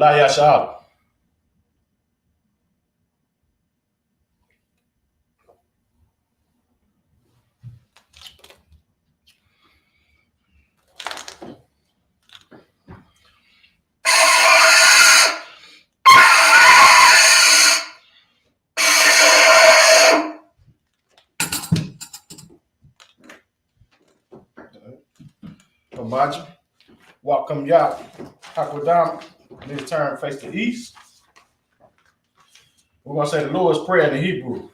La Yashab. Imagine. Welcome y'all. Hakodam. Need to turn face to east. We're going to say the Lord's Prayer in the Hebrew.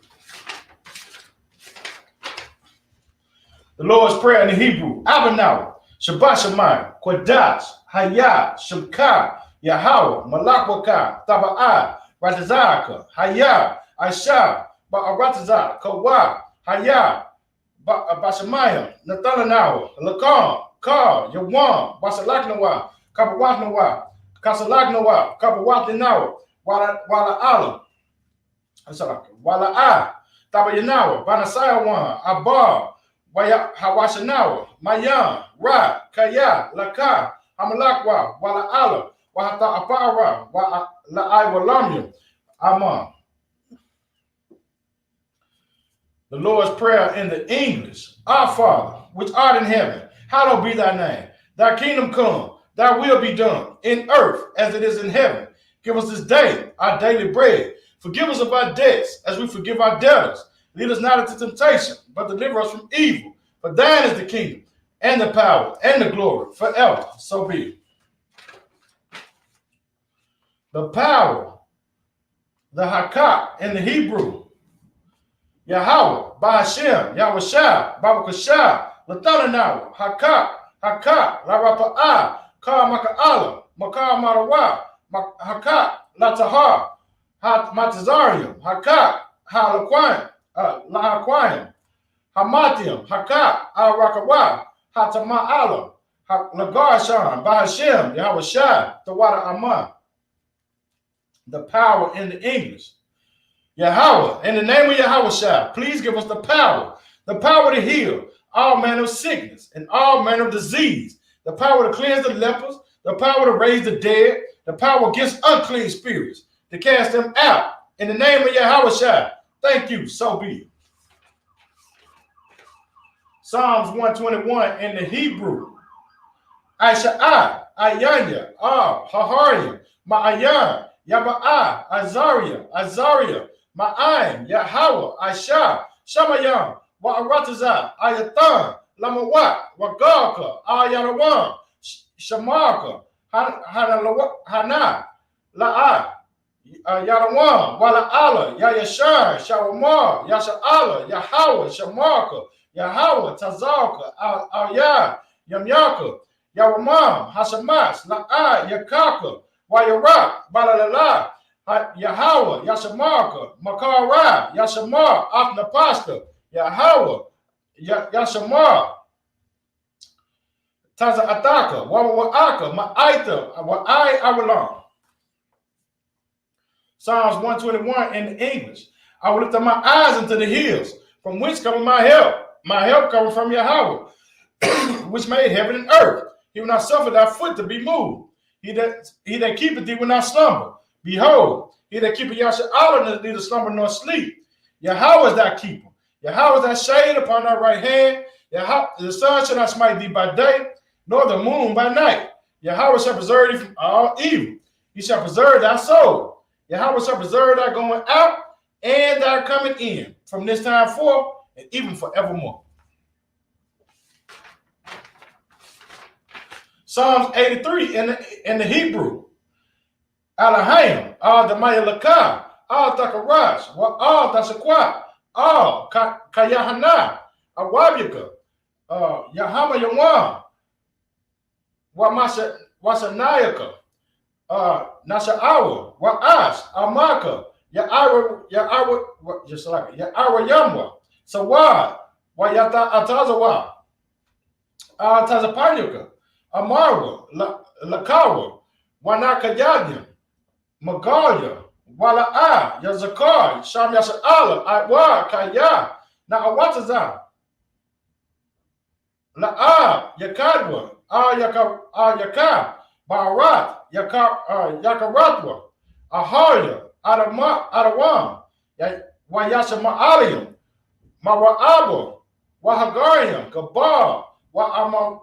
The Lord's Prayer in the Hebrew. Abanaw, Shabbat Shemayim, Kodash, I.S.U.P.K, Yahweh, Malakwaka, Taba'a, Ratazaka, I.S.U.P.K, Ba'aratazah, Kawa, Bashamayim, Nathalanawa, Lakan, Ka, Yawan, Basalaknawa, Kabawatnawa, Kasalaknawa, Kabawatnawa, Wala Allah, Wala Tabayanawa, Banasayawan, Abba, Hawashanawa, Mayan, Ra, Kaya, Laka, Hamalakwa, Wala Allah, Wahata Apara, La'ai Walamya, Aman. The Lord's Prayer in the English. Our Father, which art in heaven, hallowed be thy name. Thy kingdom come, thy will be done, in earth as it is in heaven. Give us this day our daily bread. Forgive us of our debts, as we forgive our debtors. Lead us not into temptation, but deliver us from evil. For thine is the kingdom, and the power, and the glory, forever. So be it. The power, the hakak in the Hebrew. Yahweh, Ba'ashem, Yahweh, Babakashah, Lathalanawa, Hakak, Larapa'ah, Ka Maka'ala, Makar Marawa, Hakak, Latahar, Matazarium, Hakak, Lahaquayim, Hamatium, Hakak, Al-Rakawa, Hatama'ala, Lagarshan, Ba'ashem, Yahweh, Tawada Aman. The power in the English. Yahweh, in the name of Yahweh, please give us the power to heal all manner of sickness and all manner of disease, the power to cleanse the lepers, the power to raise the dead, the power against unclean spirits, to cast them out. In the name of Yahweh, thank you, so be it. Psalms 121 in the Hebrew. Aisha'a, Ayanya, Haharim, Ma'ayan, Yaba'a, Azariah, Ma'aim, Yahweh, Aisha, Shamayam, Wa'aratazah, Ayatan, Lamawat, Wagalka, Ayanawan, Shamarka, Hana, La'a, Yanawan, Wala Allah, Yayashan, Shawamar, Yasha'ala, Yahweh, Shamarka, Yahweh, Tazalka, Ayah, Yamyaka, Yawamam, Hashamas, La'a, Yakaka, Wayarak, Balalala, Yahweh, Yashamarka, Makara, Yashamar, Aknapasta, Yahweh, Yashamar, Taza Ataka, Wawa'aka, Ma'aita, Wa'ai Awalam. Psalms 121 in the English. I will lift up my eyes into the hills, from whence cometh my help. My help cometh from Yahweh, which made heaven and earth. He will not suffer thy foot to be moved. He that keepeth thee will not slumber. Behold, he that keepeth Yahshua neither slumber nor sleep. Yahweh is thy keeper. Yahweh is thy shade upon thy right hand. Yahweh, the sun shall not smite thee by day, nor the moon by night. Yahweh shall preserve thee from all evil. He shall preserve thy soul. Yahweh shall preserve thy going out and thy coming in, from this time forth and even forevermore. Psalms 83 in the Hebrew. Alahayim, Al Damaya Laka, Al Takarash, Al Dasakwa, Al Kayahanna, Awabika, Yahama Yawan, Wasanayaka, Nasha'awa, Wa'ash, Amaka, Ya'awa Yamwa, Sawad, Wayata Atazawa, Tazapanyaka, Amarwa, Lakawa, Wanakayadim, Magalia, Wala'a, Yazakar, Sham Yasa'ala, Iwa, Kaya, Na'awataza, La'a, Yakadwa, Ayaka, Barat, Yakaratwa, Ahalia, Adawam, Wayashama'alium, Mawa'abo, Wahagarium, Gabar, Wa'amawam,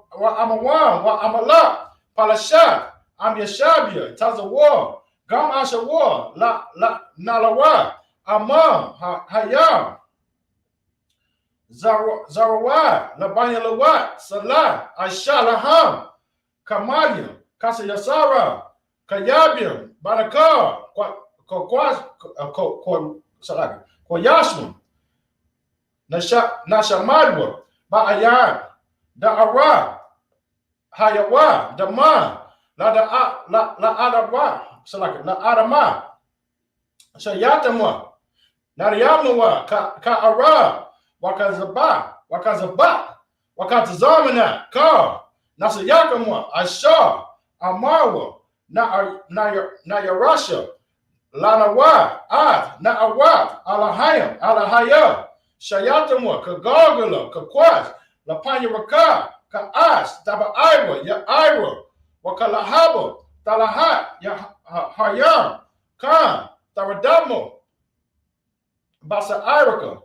Wa'amala, Palasha, Amyashabia, Tazawar, Gam Ashawar, Nalawa, Amam, Hayam, Zarawai, Labanya Lawat, Salah, Shalaham, Kamalia, Kasayasara, Kayabium, Barakar, Koyashman, Nashamadwa, Ba'ayan, Da'ara, Hayawa, Daman, La Adawa, La Adama, Shayatama, Nariamawa, Ka'ara, Wakazaba, Wakatazamana, Ka, Nasayakamwa, Asha, Amarwa, Nayarasha, Lanawa, Na'awat, Alahaya, Shayatamwa, Kagargala, Kakwas, Lapanyaraka, Ka'as, Taba'ira, Ya'ira, Wakalahaba, Talahat, Hayam, Khan, Taradamo, Basa'iraka,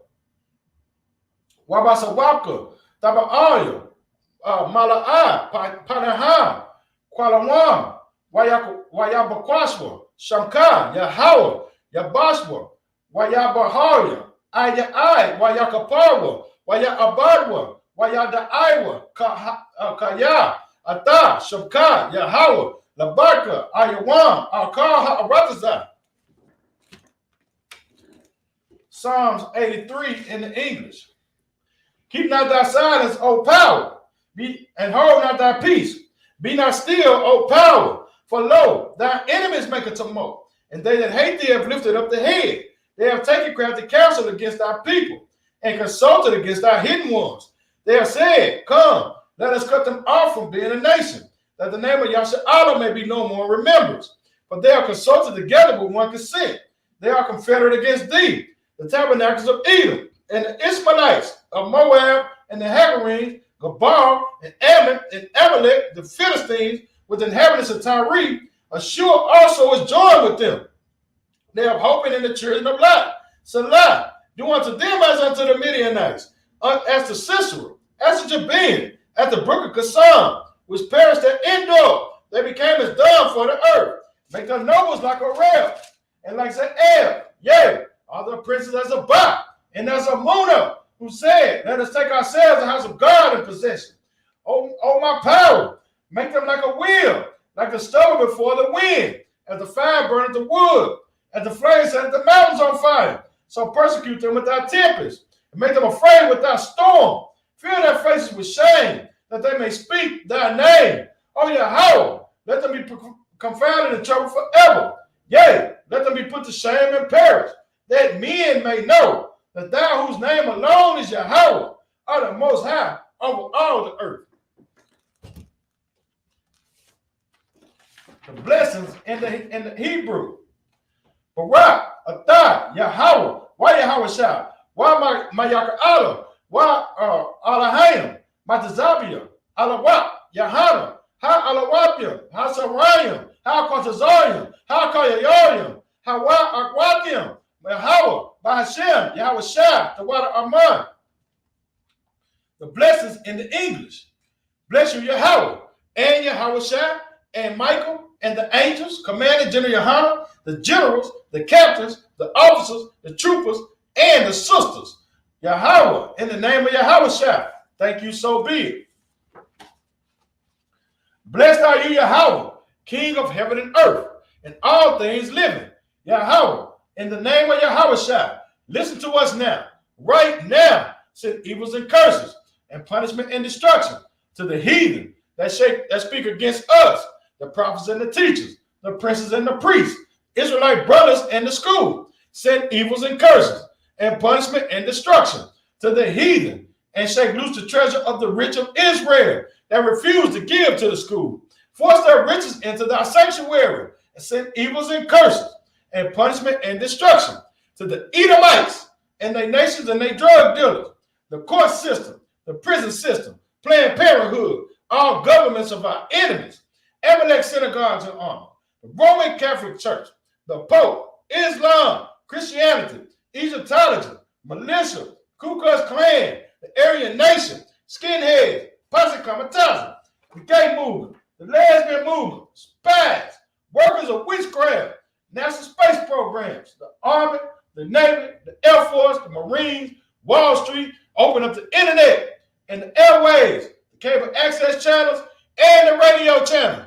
Wabasawaka, Taba'aya, Mala'a, Panaham, Kualawam, Wayabakwaswa, Shamka, Yahawa, Yabashwa, Wayabaharia, Ayai, Wayakaparwa, Wayabadwa, Wayadaiwa, Kaya, Ata, Shamka, Yahawa, Labarka, Ayawam, Alkaha, Arataza. Psalms 83 in the English. Keep not thy silence, O power, and hold not thy peace. Be not still, O power, for lo, thy enemies make a tumult, and they that hate thee have lifted up the head. They have taken crafty counsel against thy people, and consulted against thy hidden ones. They have said, come, let us cut them off from being a nation, that the name of YAHANNA may be no more remembered. For they are consulted together with one consent. They are confederate against thee, the tabernacles of Edom, and the Ishmaelites of Moab, and the Hagarenes, Gabal, and Ammon, and Amalek, the Philistines, with the inhabitants of Tyre. Ashur also is joined with them. They have hope in the children of Lot. Salah, do unto them as unto the Midianites, as to Sisera, as to Jabin, at the brook of Kasam, which perished at Endor. They became as dung for the earth. Make their nobles like a rail, and like Za'el, yea, all the princes as a Ba, and as a Muna, who said, let us take ourselves the house of God in possession. Oh, my power, make them like a wheel, like a stove before the wind, as the fire burneth the wood, as the flames set the mountains on fire. So persecute them with thy tempest, and make them afraid with thy storm. Fill their faces with shame, that they may speak thy name. Oh, Yahweh, let them be confounded and troubled forever. Yea, let them be put to shame and perish, that men may know that thou whose name alone is Yahweh are the most high over all the earth. The blessings in the Hebrew. Barak, Atah, Yahweh, why Yahweh Shah, why Mayaka'ala, why Alahayim, Matazabia, Alawat, Yahanna, Ha Alawapia, Ha Sarayim, Ha Kontazarium, Ha Kayayarium, Ha Akwakium, Yahweh, Bahashem, Yahweh Shah, the water Aman. The blessings in the English. Bless you, Yahweh, and Yahweh Shah, and Michael, and the angels, Commander General YAHANNA, the generals, the captains, the officers, the troopers, and the sisters. Yahweh, in the name of Yahweh Shah. Thank you, so be it. Blessed are you, Yahweh, King of heaven and earth, and all things living. Yahweh, in the name of Yahweh Shah, listen to us now. Right now, send evils and curses, and punishment and destruction to the heathen that speak against us, the prophets and the teachers, the princes and the priests, Israelite brothers and the school. Send evils and curses, and punishment and destruction to the heathen, and shake loose the treasure of the rich of Israel that refuse to give to the school. Force their riches into thy sanctuary, and send evils and curses, and punishment and destruction to the Edomites and their nations and their drug dealers, the court system, the prison system, Planned Parenthood, all governments of our enemies, Amalek synagogues and armor, the Roman Catholic Church, the Pope, Islam, Christianity, Egyptology, militia, Ku Klux Klan, the Aryan Nation, skinheads, posse comitatus, the gay movement, the lesbian movement, spies, workers of witchcraft, NASA space programs, the Army, the Navy, the Air Force, the Marines, Wall Street, open up the internet and the airways, the cable access channels, and the radio channel.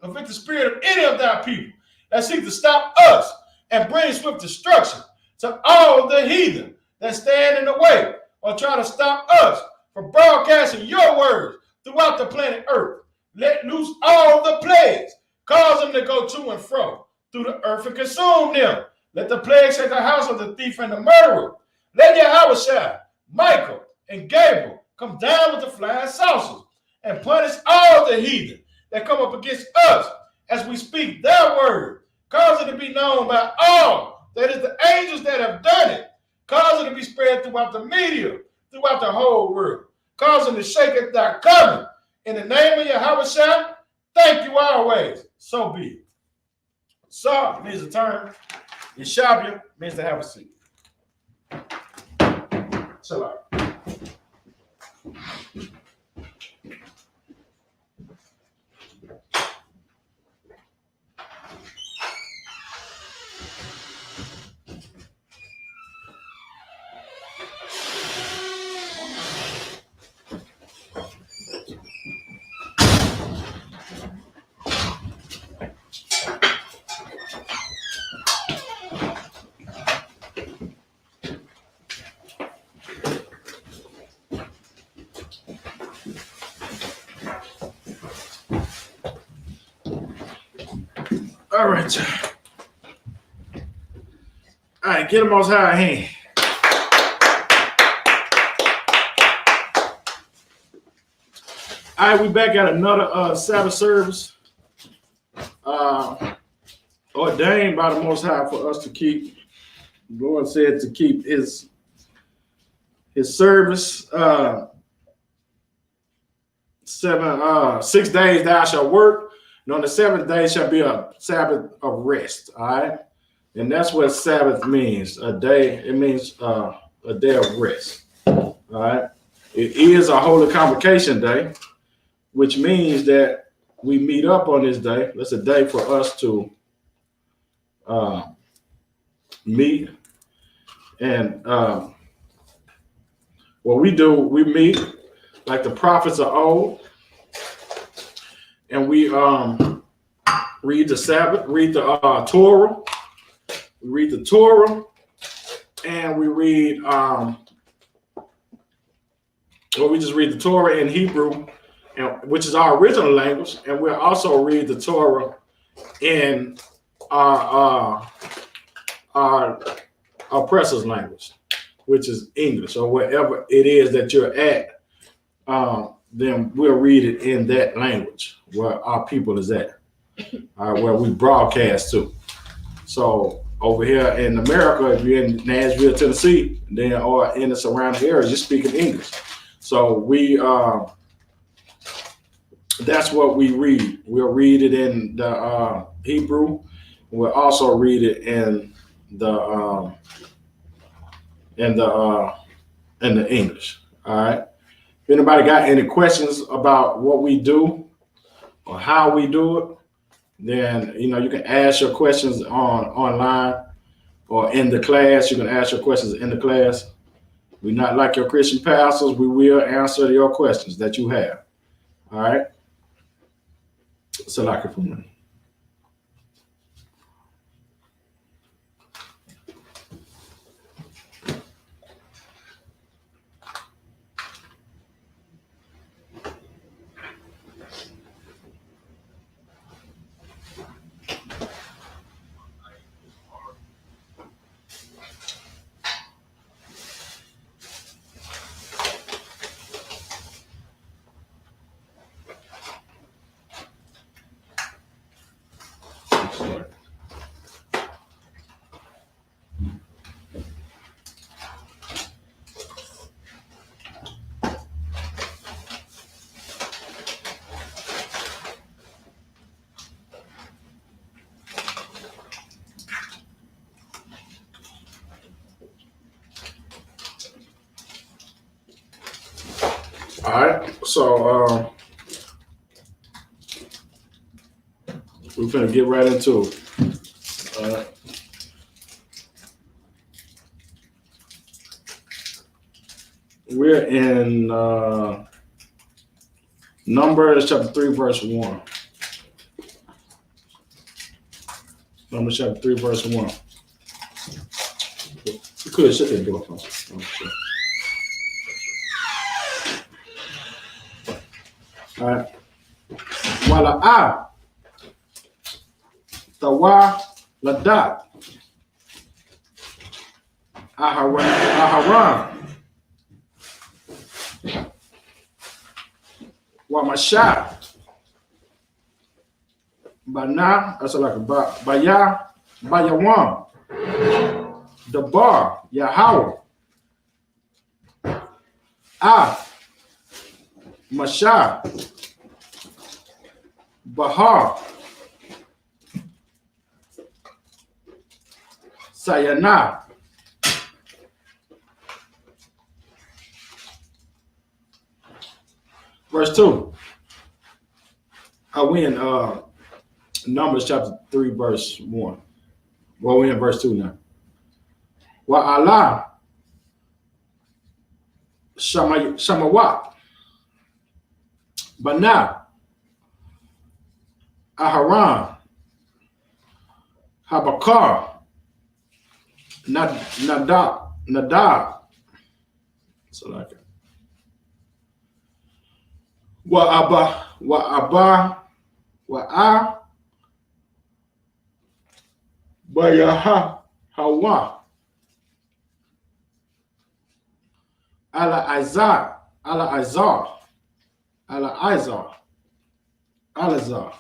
Convict the spirit of any of thy people that seek to stop us and bring swift destruction to all the heathen that stand in the way or try to stop us from broadcasting your words throughout the planet Earth. Let loose all the plagues, cause them to go to and fro through the earth and consume them. Let the plagues take the house of the thief and the murderer. Let YAHANNA, Michael, and Gabriel come down with the flying saucers and punish all the heathen that come up against us as we speak their word. Cause it to be known by all that is the angels that have done it. Cause it to be spread throughout the media, throughout the whole world. Cause them to shake at thy coming. In the name of YAHANNA, thank you always. So be it. Sa means to turn. Y.A.H.P.K means to have a seat. SHALAM. All right. All right, get them Most High hand. All right, we back at another Sabbath service ordained by the Most High for us to keep. The Lord said to keep his service 6 days thou shalt work, and on the seventh day shall be a Sabbath of rest. All right, and that's what Sabbath means. A day. It means a day of rest. All right. It is a holy convocation day, which means that we meet up on this day. That's a day for us to meet. And what we do, we meet like the prophets of old, and we read the Sabbath, read the Torah. We read the Torah, and we read, we just read the Torah in Hebrew, which is our original language, and we'll also read the Torah in our oppressor's language, which is English, or wherever it is that you're at. Then we'll read it in that language where our people is at, where we broadcast to. So over here in America, if you're in Nashville, Tennessee, then or in the surrounding area, you're speaking English. So we that's what we read. We'll read it in the Hebrew. We'll also read it in the English. All right. If anybody got any questions about what we do or how we do it, then you can ask your questions online or in the class. You can ask your questions in the class. We're not like your Christian pastors. We will answer your questions that you have. All right. Salaka for me. right. So we're gonna get right into it. All right. We're in Numbers chapter 3, verse 1. Numbers chapter 3, verse 1. You could shut that door. All right. Wala'a, Tawa, Ladat, Aharan, Wamasha, Bana, that's like Baya, Bayawam, Dabar, Yahweh, Masha, Bahar, Sayana. Verse 2. We in Numbers chapter 3, verse 1. Well, we're in verse 2 now. Wa Allah Shamawat Bana Aharan Habakar Nadab. So like it. Wa Bayaha Hawa Ala Alazar.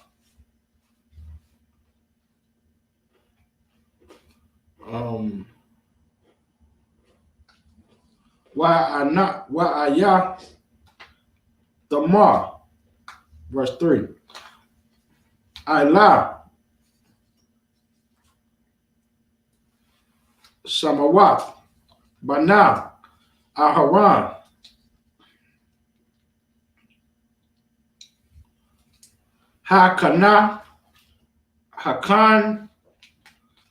Wa Ayah Tamar, verse 3. Allah Samawat Bana Aharan Hakana Hakan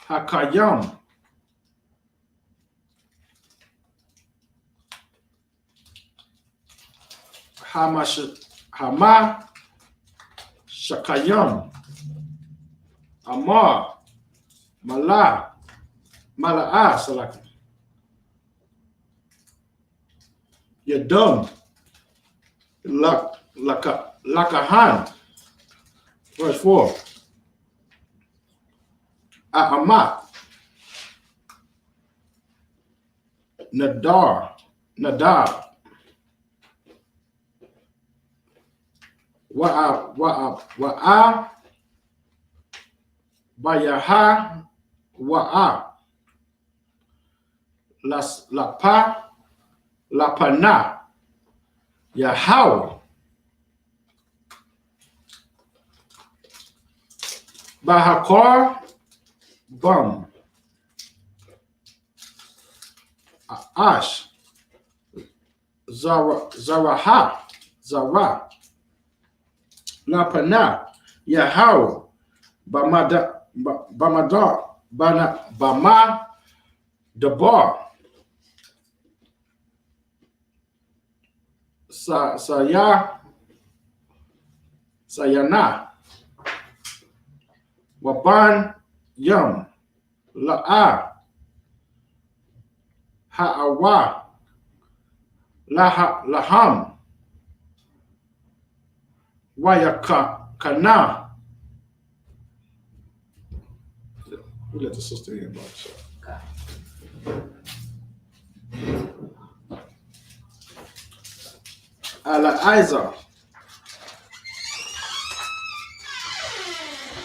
Hakayam Hama Shakayam Amar Mala'a Salak Yadum Lakahan, verse 4. Ahamat Nadab Wa'a Bayaha Wa'a Lapana Yahweh Bahakar Bum Ash Zara Lapana Yahweh Bama Dabar Sayana Waban Yum La'a Ha'awa Laham Wayakana. We let the sister in about so. Ala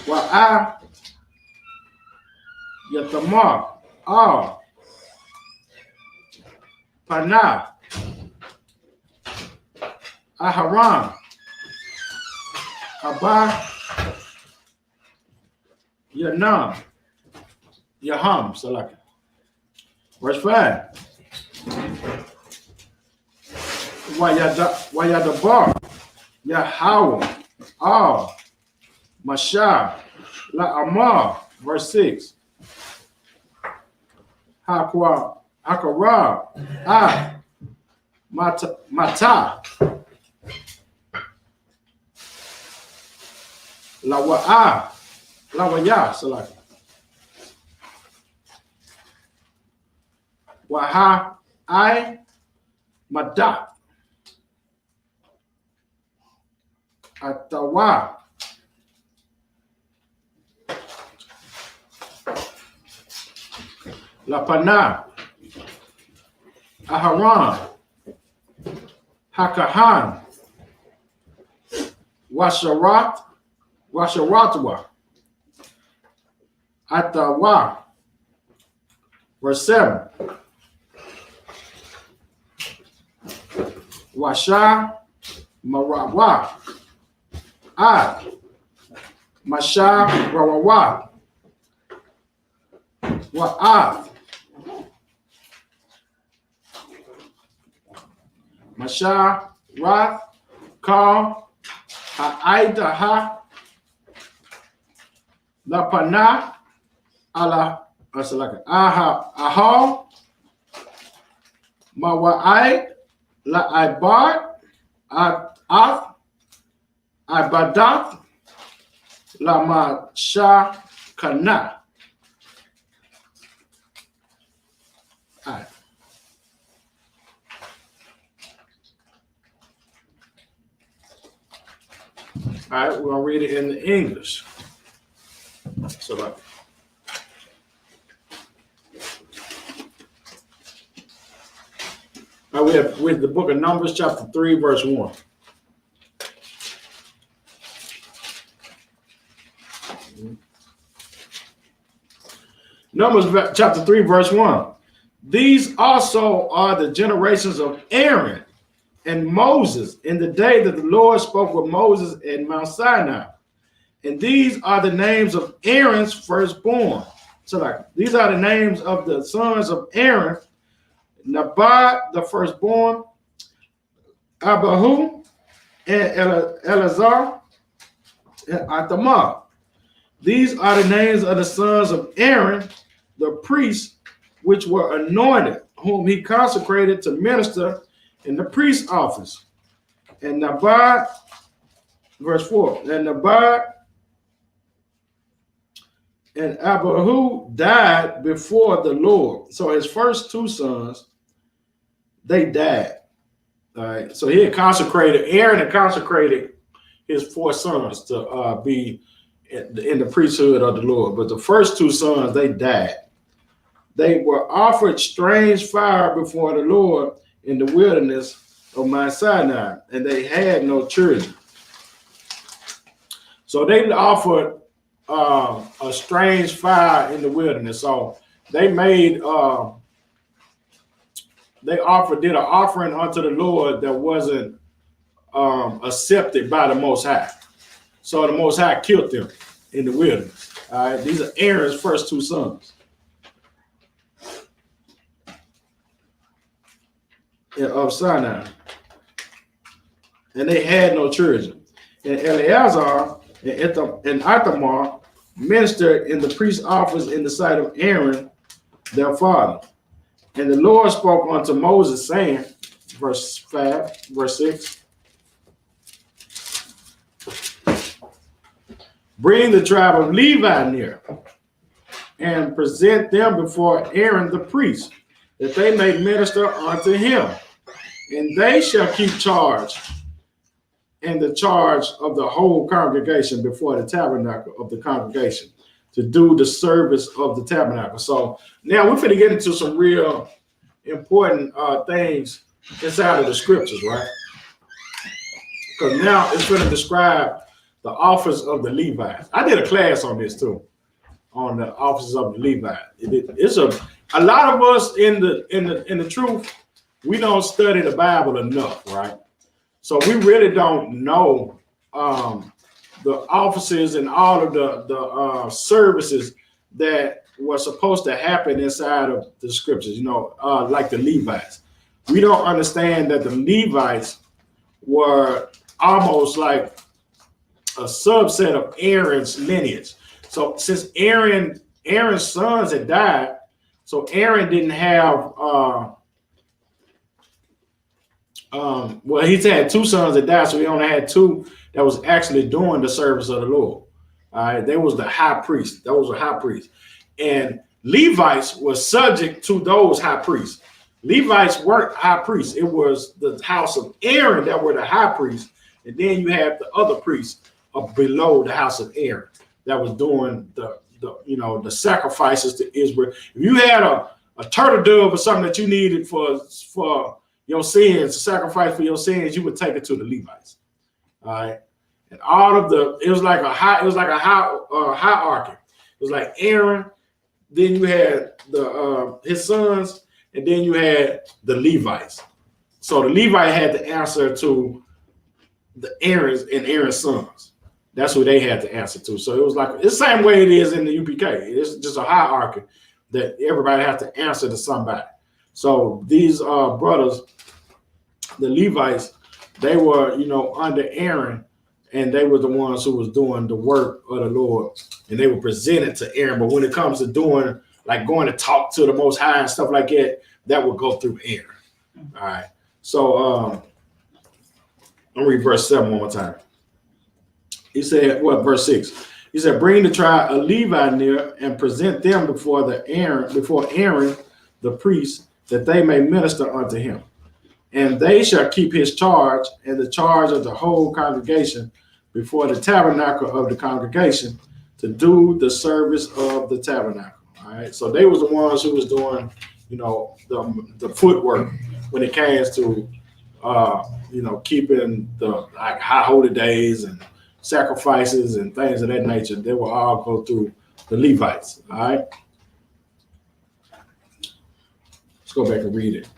Wa'a Yatamar Pana Aharan Abba Yanam Yaham Salak. Verse 5. Wayadabar, Yahweh, Al, Mashah, La Amar, verse 6. Hakarab, Mata, Lawaya, Salaki. Waha, Madat, Atawa, Lapana, Aharon, Hakahan, Washaratwa, Atawa, verse 7. Washa, Marawa, Masha, Rawawa, Wa'ath, Masha, Rath, Ka, Ha'aidaha, Lapana, Ala, Aha, Mawa'ai, La'aibar, Ath, Ibadat, Lamasha, Kana. All right. All right, we're gonna read it in the English. So like, all right, we have with the book of Numbers, chapter 3, verse 1. Numbers chapter 3, verse 1. These also are the generations of Aaron and Moses in the day that the Lord spoke with Moses at Mount Sinai. And these are the names of Aaron's firstborn. So like these are the names of the sons of Aaron: Nabad, the firstborn, Abihu, and Eleazar, and Ithamar. These are the names of the sons of Aaron, the priests, which were anointed, whom he consecrated to minister in the priest's office. And Nabad, verse 4, and Nabad and Abihu died before the Lord. So his first two sons, they died. All right. So he had consecrated, Aaron had consecrated his four sons to be in the priesthood of the Lord. But the first two sons, they died. They were offered strange fire before the Lord in the wilderness of Mount Sinai, and they had no children. So they offered a strange fire in the wilderness. So they made did an offering unto the Lord that wasn't accepted by the Most High. So the Most High killed them in the wilderness. All right, these are Aaron's first two sons. Of Sinai, and they had no children. And Eleazar and Ithamar ministered in the priest's office in the sight of Aaron, their father. And the Lord spoke unto Moses, saying, verse 5, verse 6, bring the tribe of Levi near, and present them before Aaron the priest, that they may minister unto him. And they shall keep charge and the charge of the whole congregation before the tabernacle of the congregation to do the service of the tabernacle. So now we're going to get into some real important things inside of the scriptures, right? Because now it's going to describe the office of the Levites. I did a class on this too, on the offices of the Levite. It's a lot of us in the truth, we don't study the Bible enough, right? So we really don't know the offices and all of the services that were supposed to happen inside of the scriptures, like the Levites. we don't understand that the Levites were almost like a subset of Aaron's lineage. So since Aaron's sons had died, so Aaron didn't have well, he's had two sons that died, so he only had two that was actually doing the service of the Lord. All right, there was the high priest. That was a high priest. And Levites were subject to those high priests. Levites weren't high priests. It was the house of Aaron that were the high priests. And then you have the other priests below the house of Aaron that was doing the sacrifices to Israel. If you had a turtle dove or something that you needed for your sins, to sacrifice for your sins, you would take it to the Levites. All right. And all of it was like a hierarchy. It was like Aaron, then you had his sons, and then you had the Levites. So the Levite had to answer to the Aaron's and Aaron's sons. That's who they had to answer to. So it was like it's the same way it is in the UPK. It's just a hierarchy that everybody has to answer to somebody. So these brothers, the Levites, they were, under Aaron, and they were the ones who was doing the work of the Lord, and they were presented to Aaron. But when it comes to doing, like going to talk to the Most High and stuff like that, that would go through Aaron. All right. So I'll read verse 7 one more time. He said, verse 6? He said, bring the tribe of Levi near and present them before Aaron, the priest, that they may minister unto him. And they shall keep his charge and the charge of the whole congregation before the tabernacle of the congregation to do the service of the tabernacle. All right. So they was the ones who was doing, the footwork when it came to, keeping the high holy days and sacrifices and things of that nature. They will all go through the Levites. All right. Let's go back and read it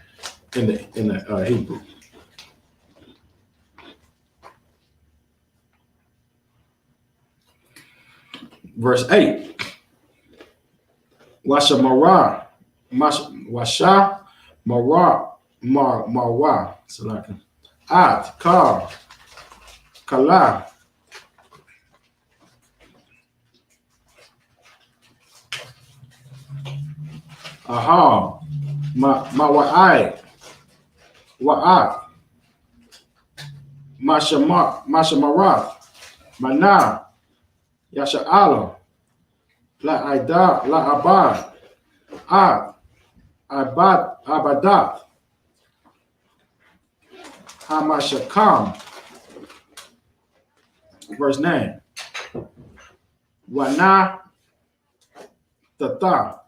in the Hebrew. Verse 8. Washa Marah, Washa Marwa, Salaka, At, Kar, Kala, Aha, Mawa'ai, Wa'at, Mashamara, Mana, Yasha'ala, La Abad, Abadat, Hamashakam. Verse 9. Wana Tata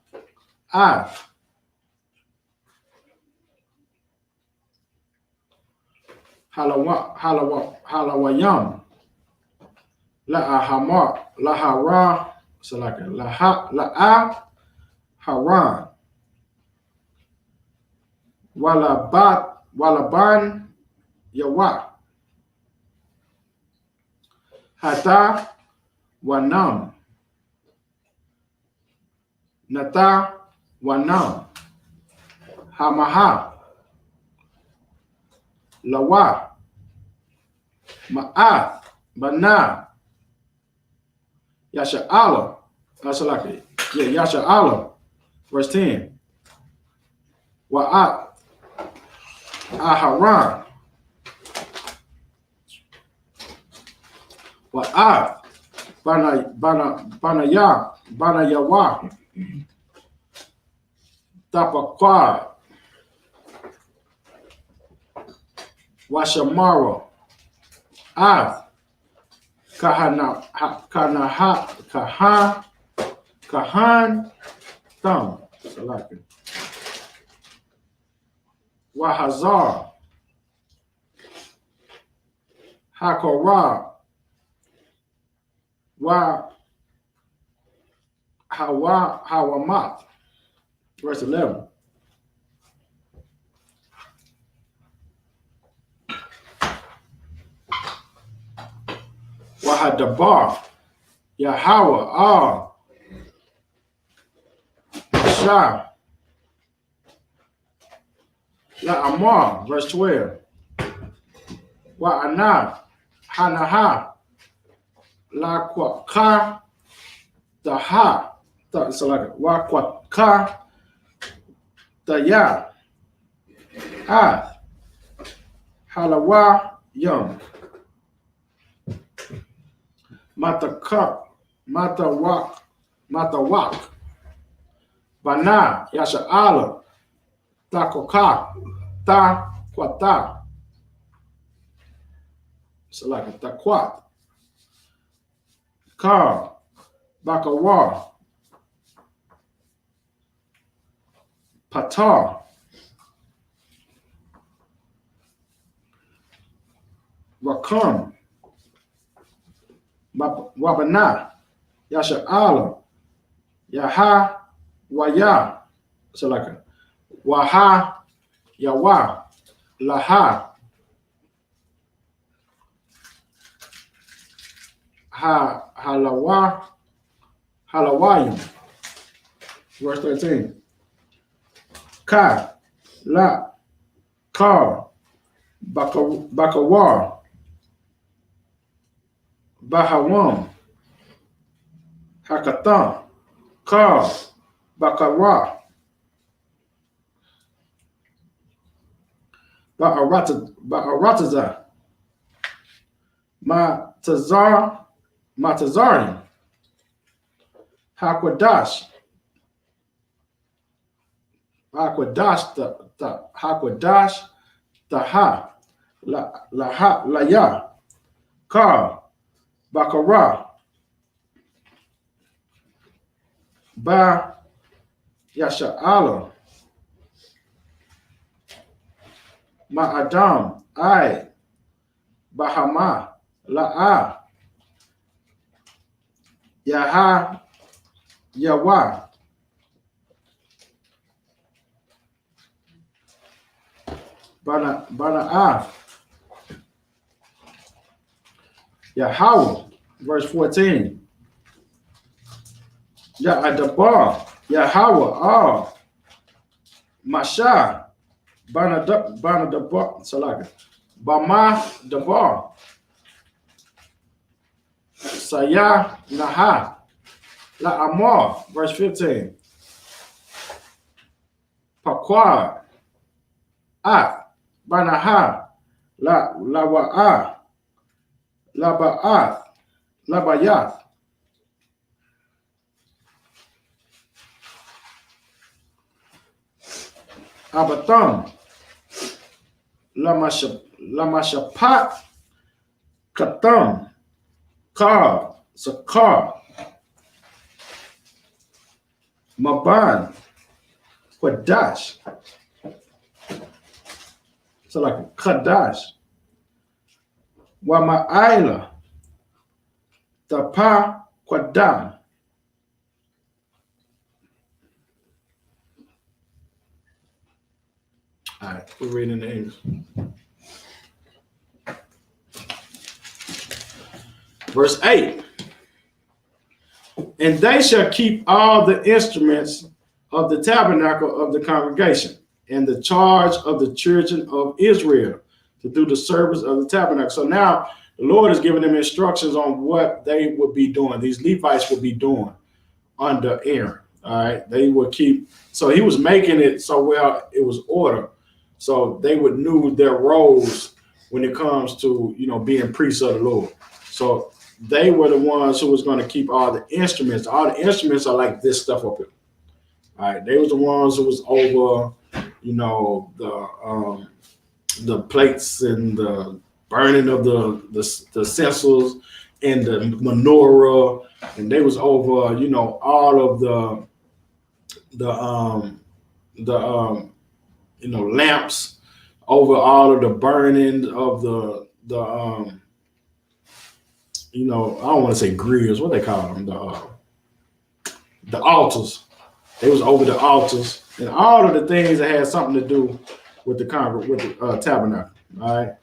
Halawayam Lahara Salaka Haran Walaban Yawa Hata Wanam Nata Wanam Hamaha Lawa Ma'at Bana Yasha'ala. Asalaki. Yeah, Yasha'ala. Verse 10. Wa'at Aharan. Wa'at Banayawa. Tapaqua. Washamara. Kahan Thumb. Wahazar. Hakorah. Hawamat. Verse 11. Wahadabar. Yahweh. Shah. La Amar, verse 12. YAHANNA, Hanaha, La Kwaka, the Ha, so like Wa Kwaka, the Ya, Ha, Halawa, Yum, Mataka, Matawak, Matawak, Bana, Yasha Allah, Takoka, Ta Kwata, so like a Takwat, Ka, Bakawa, Patar, Rakam, Wabana, Yasha Allah, Yaha, Waya, so like a Waha, Yawa, Laha, Halawa, Halawayim. Verse 13. Ka, La, Ka, Bakawar, Bahawam, Hakatan, Ka, Bakawar, Ba'arataza, Matazarim, Hakwadash, Hakwadash, Taha, Laya, Ka, Bakara, Ba, Yasha'ala, Ma'adam, I, Bahama, La'a, Yaha, Yawa, Bana'a, Yahweh, verse 14. Ya'adabar, Yahweh, Masha, Banadabar, Salaga, Bama Dabar, Saya Naha, La Amar, verse 15. Pakwa, Banaha, La Lawa'a, Laba'ath, Labayath, Abatham, Lamashapat, Katham, Kar, Sakar, Maban, Quadash. So like Kadash, Wama'ila, Tapa, Quadam. All right, we're reading the English. Verse 8. And they shall keep all the instruments of the tabernacle of the congregation and the charge of the children of Israel to do the service of the tabernacle. So now the Lord is giving them instructions on what they would be doing. These Levites would be doing under Aaron. All right. They would keep. So he was making it so well it was order. So they would know their roles when it comes to, being priests of the Lord. So they were the ones who was going to keep all the instruments. All the instruments are like this stuff up here. All right. They was the ones who was over, the plates and the burning of the censers and the menorah, and they was over, all of the lamps, over all of the burning of the I don't want to say grills, what they call them, the altars. They was over the altars and all of the things that had something to do with the tabernacle. All right,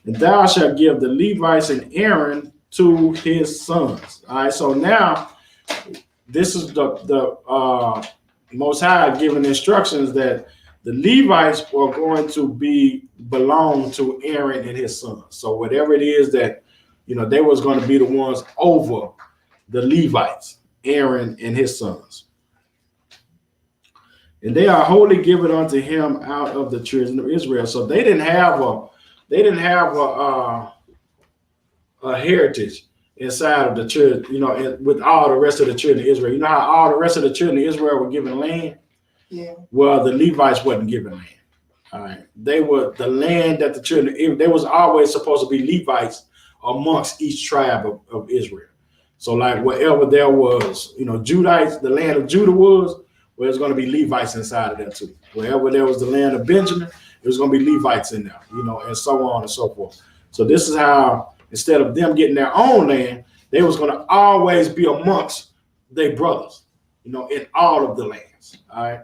and thou shalt give the Levites and Aaron to his sons. All right, so now this is the Most High giving instructions that the Levites were going to belong to Aaron and his sons. So whatever it is that, they was going to be the ones over the Levites, Aaron and his sons. And they are wholly given unto him out of the children of Israel. So they didn't have a heritage inside of the church, with all the rest of the children of Israel. You know how all the rest of the children of Israel were given land? Yeah. Well, the Levites wasn't given land. All right. They were the land that the children of Israel, there was always supposed to be Levites amongst each tribe of Israel. So like wherever there was, Judites, the land of Judah was, well, there's going to be Levites inside of that too. Wherever there was the land of Benjamin, there's going to be Levites in there, and so on and so forth. So this is how, instead of them getting their own land, they was going to always be amongst their brothers, in all of the lands. All right.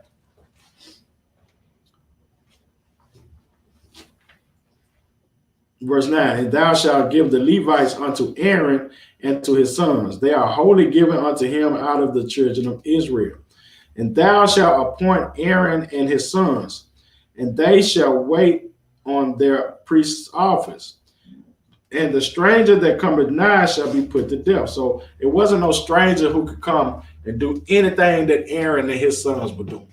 Verse 9, and thou shalt give the Levites unto Aaron and to his sons. They are wholly given unto him out of the children of Israel. And thou shalt appoint Aaron and his sons, and they shall wait on their priest's office. And the stranger that cometh nigh shall be put to death. So it wasn't no stranger who could come and do anything that Aaron and his sons were doing.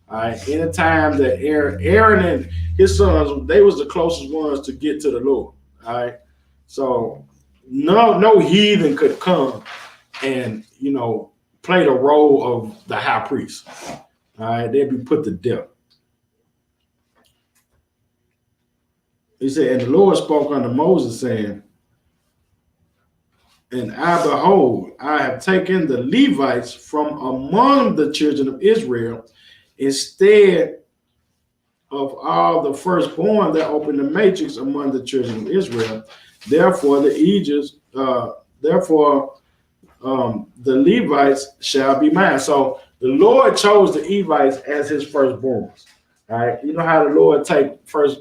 All right. Anytime that Aaron and his sons, they was the closest ones to get to the Lord. All right. So no heathen could come and, play the role of the high priest. All right. They'd be put to death. He said, and the Lord spoke unto Moses, saying, and I, behold, I have taken the Levites from among the children of Israel, instead of all the firstborn that opened the matrix among the children of Israel. Therefore, the Levites shall be mine. So the Lord chose the Levites as his firstborns. All right. You know how the Lord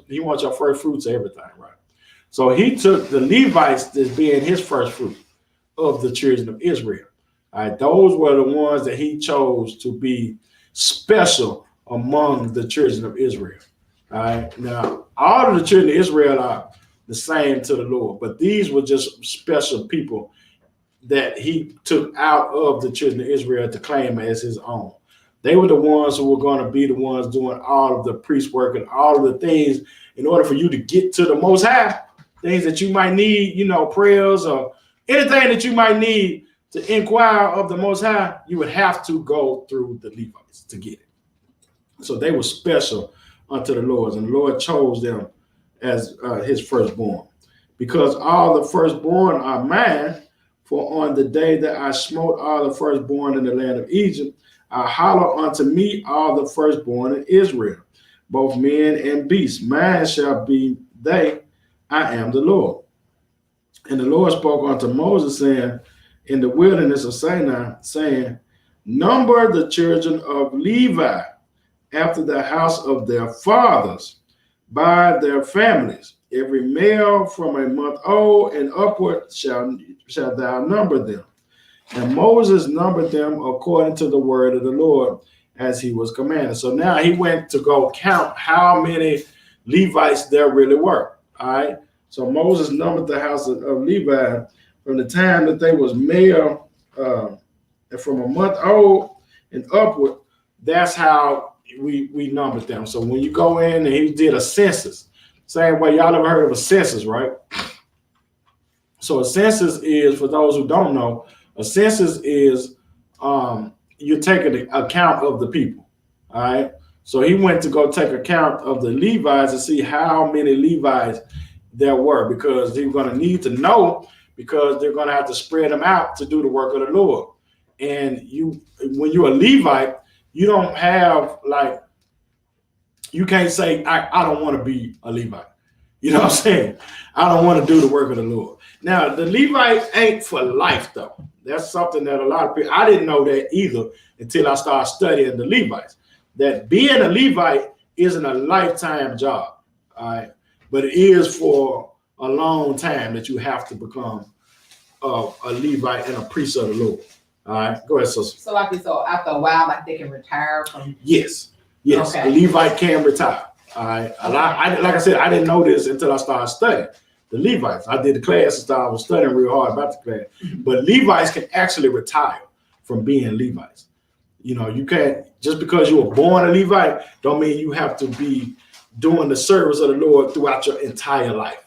he wants your first fruits of everything, right? So he took the Levites as being his first fruit of the children of Israel. All right. Those were the ones that he chose to be special among the children of Israel. All right. Now, all of the children of Israel are the same to the Lord, but these were just special people that he took out of the children of Israel to claim as his own. They were the ones who were going to be the ones doing all of the priest work and all of the things in order for you to get to the Most High, things that you might need, prayers or anything that you might need to inquire of the Most High, you would have to go through the Levites to get it. So they were special unto the Lord, and the Lord chose them as his firstborn. Because all the firstborn are mine, for on the day that I smote all the firstborn in the land of Egypt, I hallow unto me all the firstborn in Israel, both men and beasts. Mine shall be they, I am the Lord. And the Lord spoke unto Moses, saying, in the wilderness of Sinai, saying, number the children of Levi after the house of their fathers by their families. Every male from a month old and upward shall thou number them. And Moses numbered them according to the word of the Lord as he was commanded. So now he went to go count how many Levites there really were. All right. So Moses numbered the house of Levi from the time that they was male, from a month old and upward. That's how we numbered them. So when you go in and he did a census, same way, y'all ever heard of a census, right? So a census is, for those who don't know, a census is you're taking account of the people. All right. So he went to go take account of the Levites to see how many Levites there were, because he was going to need to know, because they're going to have to spread them out to do the work of the Lord. And when you're a Levite, you don't have you can't say, I don't want to be a Levite. You know what I'm saying? I don't want to do the work of the Lord. Now, the Levites ain't for life, though. That's something that a lot of people, I didn't know that either until I started studying the Levites, that being a Levite isn't a lifetime job. All right. But it is for a long time that you have to become a Levite and a priest of the Lord. All right. Go ahead, sister. So after a while, they can retire from. Yes. Yes, okay. A Levite can retire. All right. Okay. Like I said, I didn't know this until I started studying the Levites. I did the class and stuff. I was studying real hard about the class. But Levites can actually retire from being Levites. You know, you can't, just because you were born a Levite, don't mean you have to be doing the service of the Lord throughout your entire life.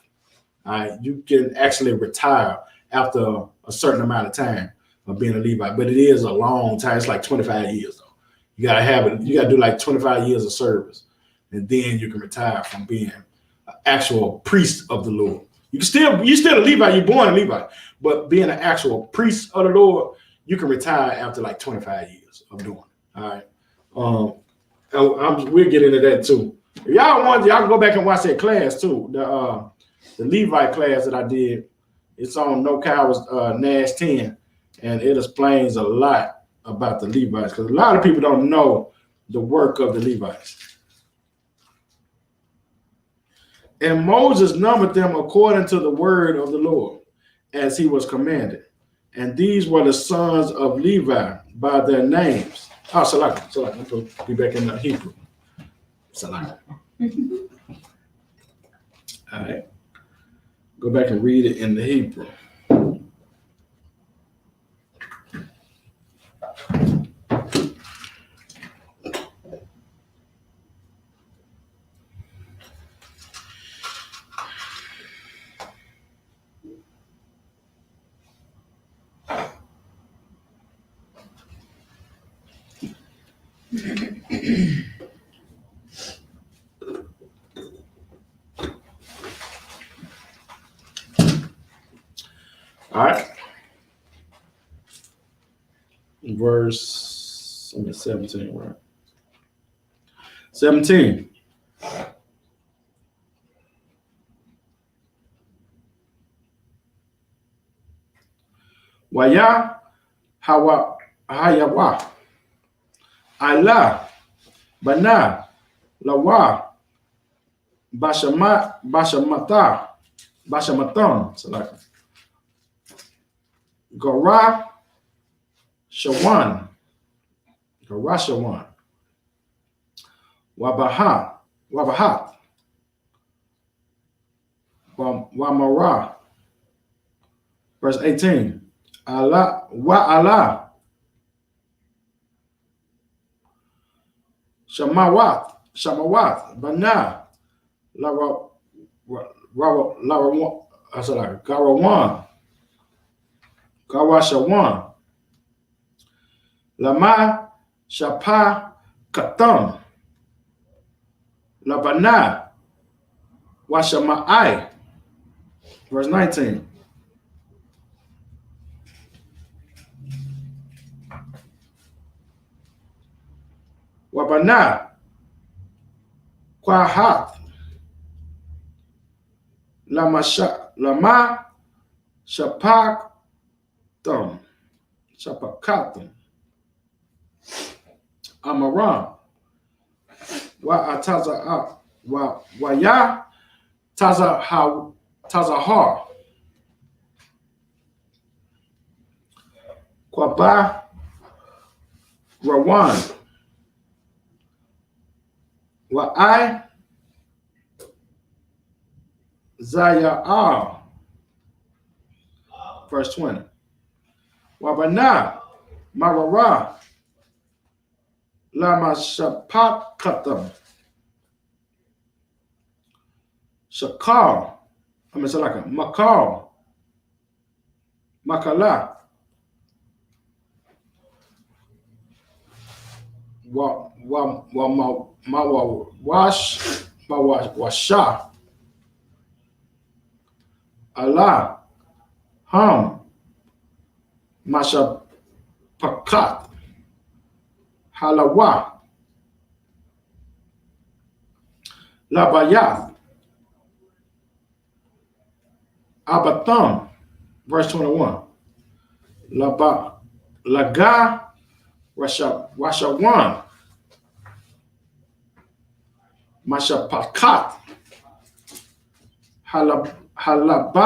All right. You can actually retire after a certain amount of time of being a Levite, but it is a long time. It's like 25 years though. You gotta have it. You gotta do like 25 years of service, and then you can retire from being an actual priest of the Lord. You're still a Levite. You're born a Levite, but being an actual priest of the Lord, you can retire after like 25 years of doing it. All right. We'll get into that too. If y'all want, y'all can go back and watch that class too. The Levite class that I did. It's on No Cowards Nash 10, and it explains a lot about the Levites, because a lot of people don't know the work of the Levites. And Moses numbered them according to the word of the Lord, as he was commanded. And these were the sons of Levi by their names. Oh, Salah. I'm be back in the Hebrew. Salah. All right. Go back and read it in the Hebrew. All right. Verse 17, right? 17. Waya hayawa Allah bana lawa bashamatam select Gora Shawan Wabahat Wamara. Verse 18. Allah Shamawat Bana Gawashawan Lama Shapa Katam Labana Washama'ai. Verse 19. Wabana Kwahat Lama Shapakatum Amaram Wa Ataza Waya Tazahar Kwaba Rawan Wa Zaya'al. Verse 20. Wabana Marara Lama Shapakatam Shakal. Makal Makala Washa Allah Ham Masha Pakat Halawa Labayat Abatam. Verse 21. Laga Washawan Mashapakat Halabana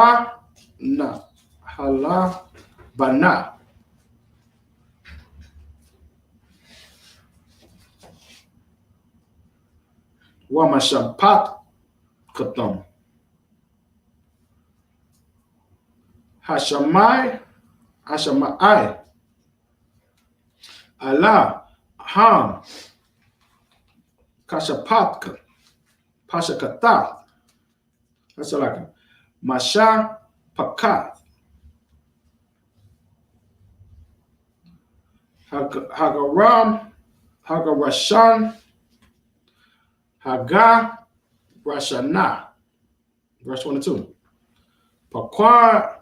Wamashapat katam. Hashamai, Hashamai, Allah, Ham, Kashapatka, Pashakata. That's like a Masha Pakat, Hagaram, Hagarashan, Haga, Rashana. Verse 22. Pakwa,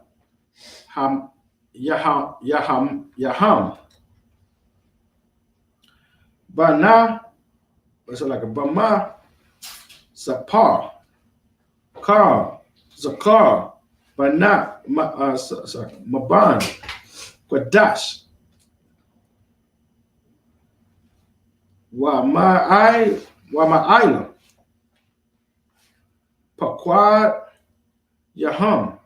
Ham, Yaham. Bana, that's like a Bama, Sapar, Kar, Zakar, Bana, Maban, Quadash, Wama'ila, Paquad, Yaham,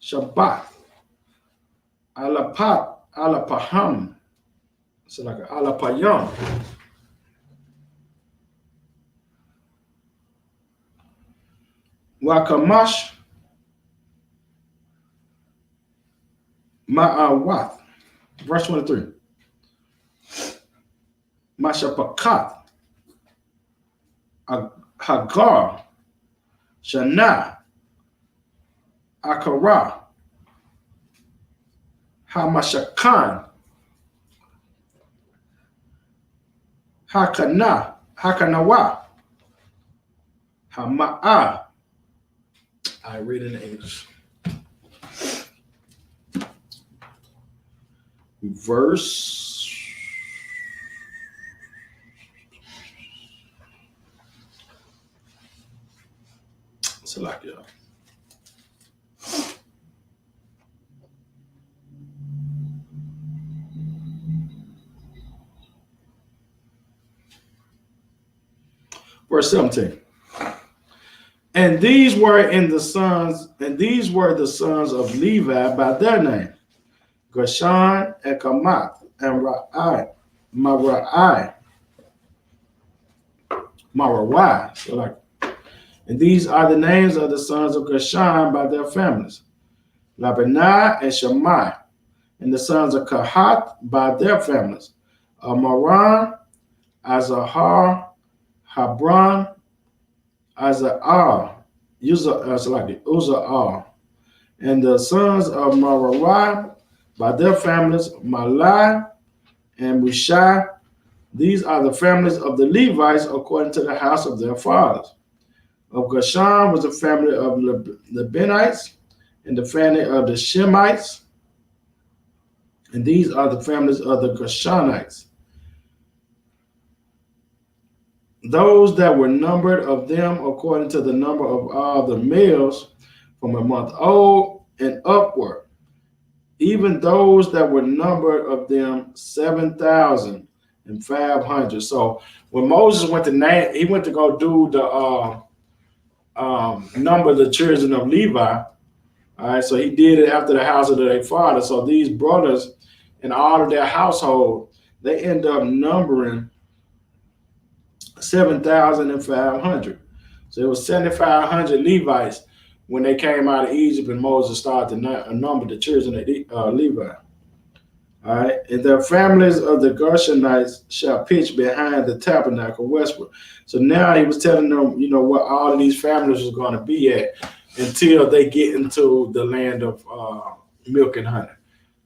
Shabbat, Alapaham, so like Alapayam, Wakamash, Ma'awath, verse 23. Mashapakat, Hagar, Shana, Akara, Hamashakan, Hakanawa, Hama'a. I read in English. Verse 17. And these were the sons of Levi by their name, Gershon and Kamath and Marawai. So like, and these are the names of the sons of Gershon by their families, Labanah and Shammai, and the sons of Kahath by their families, Amaran, Azahar, Habron, Azar, Uzar, and the sons of Marawai by their families, Malai and Mushai. These are the families of the Levites according to the house of their fathers. Of Gershon was the family of the Benites and the family of the Shemites. And these are the families of the Gershonites. Those that were numbered of them according to the number of all the males from a month old and upward, even those that were numbered of them 7,500. So when Moses went to he went to go do the number of the children of Levi. All right, so he did it after the house of their father. So these brothers and all of their household, they end up numbering 7,500. So it was 7,500 Levites when they came out of Egypt and Moses started to number the children of Levi. All right, and the families of the Gershonites shall pitch behind the tabernacle westward. So now he was telling them, what all of these families was going to be at until they get into the land of milk and honey.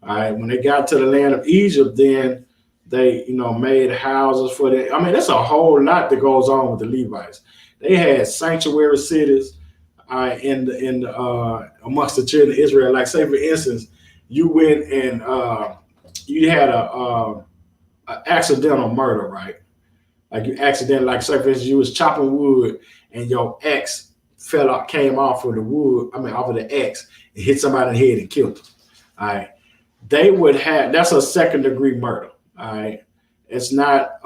All right, when they got to the land of Egypt, then they, made houses for them. I mean, that's a whole lot that goes on with the Levites. They had sanctuary cities in amongst the children of Israel. Like, say, for instance, you went and you had a accidental murder, right? Like you accidentally, like, say, for instance, you was chopping wood and your axe came off of the wood. Off of the axe, and hit somebody in the head and killed them. All right, they would have. That's a second-degree murder. All right, it's not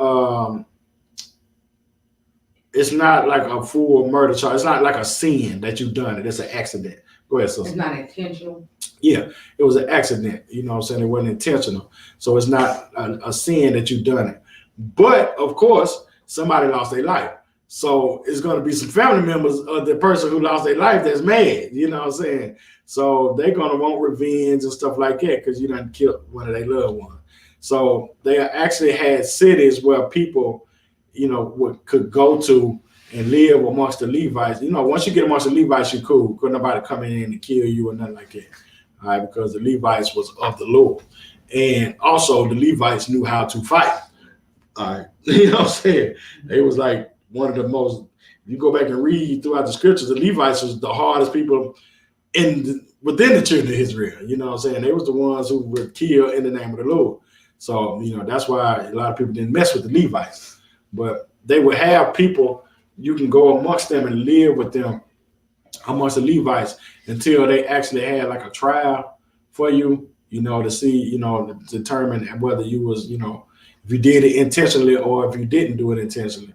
like a full murder charge. It's not like a sin that you've done it. It's an accident. Go ahead, sister. It's not intentional. Yeah, it was an accident. You know what I'm saying? It wasn't intentional. So it's not a sin that you've done it. But of course, somebody lost their life. So it's going to be some family members of the person who lost their life that's mad, you know what I'm saying? So they're going to want revenge and stuff like that because you done killed one of their loved ones. So they actually had cities where people, you know, could go to and live amongst the Levites. You know, once you get amongst the Levites, you're cool. Couldn't nobody come in and kill you or nothing like that. All right, because the Levites was of the Lord. And also the Levites knew how to fight. All right. You know what I'm saying? They was like one of the most, you go back and read throughout the scriptures, the Levites was the hardest people within the children of Israel. You know what I'm saying? They was the ones who were killed in the name of the Lord. So, you know, that's why a lot of people didn't mess with the Levites. But they would have people, you can go amongst them and live with them amongst the Levites until they actually had like a trial for you, you know, to see, you know, to determine whether you was, you know, if you did it intentionally or if you didn't do it intentionally.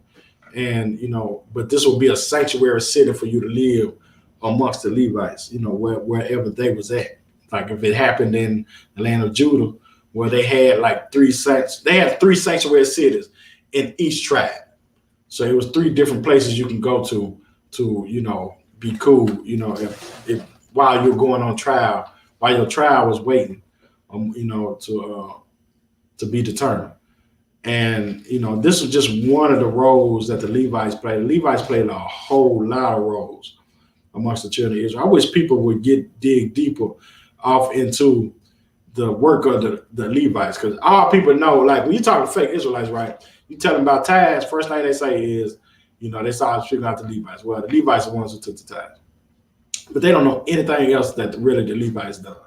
And, you know, but this will be a sanctuary city for you to live amongst the Levites, you know, wherever they was at. Like if it happened in the land of Judah, where they had like three sanctuary cities in each tribe. So it was 3 different places you can go to, you know, be cool, you know, if while you're going on trial, while your trial was waiting, you know, to be determined. And, you know, this was just one of the roles that the Levites played. The Levites played a whole lot of roles amongst the children of Israel. I wish people would dig deeper off into the work of the Levites, because all people know, like when you talk to fake Israelites, right? You tell them about tithes, first thing they say is, you know, they started figuring out the Levites. Well, the Levites are the ones who took the tithes. But they don't know anything else that really the Levites done.